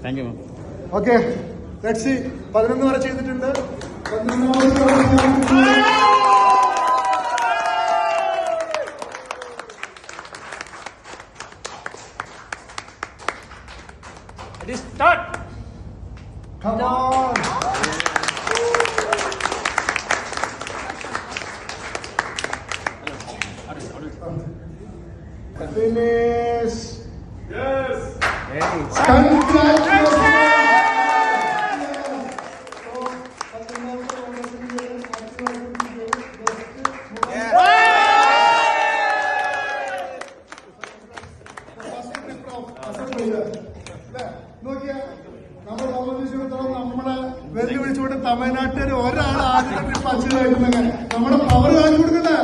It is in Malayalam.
Thank you. Okay, let's see. 11 വരെ ചെയ്തിട്ടുണ്ട്. 11 Start. Come on. Finish. Yes. Congratulations. നോക്കിയാ നമ്മളെ സംബന്ധിച്ചിടത്തോളം നമ്മളെ വെല്ലുവിളിച്ചുകൊണ്ട് തമിഴ്നാട്ടിൽ ഒരാൾ ആദ്യത്തെ ട്രിപ്പ് അച്ഛനായിരുന്നു. നമ്മുടെ പവർ കാണിച്ചു കൊടുക്കണ്ടേ?